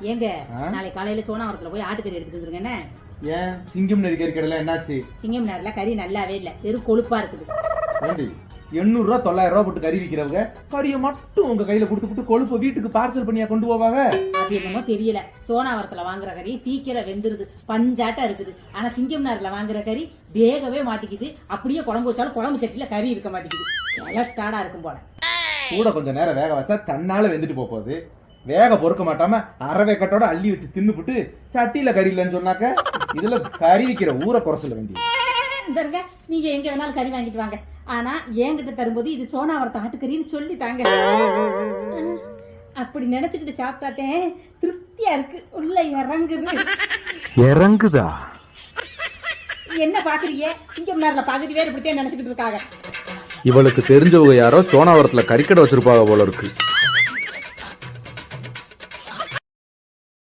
ஏங்க நாளைக்கு காலையில சோனாவரத்துல போய் ஆட்டுக்கறி எடுத்துட்டு வந்துருங்க. ஏன் சிங்கம் நெறி கறி கடையில என்னாச்சு? சிங்கம் நேரில் கறி நல்லாவே இல்ல, வெறும் கொழுப்பா இருக்குது. 800 ரூபா 900 ரூபா போட்டு கறி விக்கிறவங்க கறியை மட்டும் உங்க கையில கொடுத்துட்டு கொழுப்ப வீட்டுக்கு பார்சல் பண்ணியா கொண்டு போவாங்க? அது என்னமோ தெரியல, சோனாவரத்துல வாங்குற கறி சீக்கிரம் வெந்துருது, பஞ்சாட்டா இருக்குது. ஆனா சிங்கம் நேரில் வாங்குற கறி வேகவே மாட்டிக்குது. அப்படியே குழம்பு வச்சாலும் குழம்பு சட்டில கறி இருக்க மாட்டேங்குது. எலஸ்டாடா இருக்கும் போல. கூட கொஞ்சம் நேரம் வேக வச்சா தன்னால வெந்துட்டு போகுது. வேக பொறுக்க மாட்டாம அரைவேக்கட்டோட அள்ளி வச்சு தின்னுபிட்டு சட்டியில கறி இல்லைன்னு சொன்னாக்க இதுல கறி விக்கிற ஊரை குறை சொல்ல வேண்டியது. நீங்க எங்க வேணாலும் கறி வாங்கிட்டு வாங்க, ஆனா என்கிட்ட தரும்போது இது சோனாவரத்து ஆட்டுக்கறின்னு சொல்லிட்டாங்க. அப்படி நினைச்சுக்கிட்டு சாப்பிட்டாத்தே திருப்தியா இருக்கு, உள்ள இறங்குதா? என்ன பாக்குறீங்க? சிங்கம் நேரில் பகுதி பேர் இப்படித்தான் நினைச்சுக்கிட்டு இருக்காங்க. இவளுக்கு தெரிஞ்சவங்க யாரோ சோனாவரத்துல கறிக்கடை வச்சிருப்பாங்க போல இருக்கு.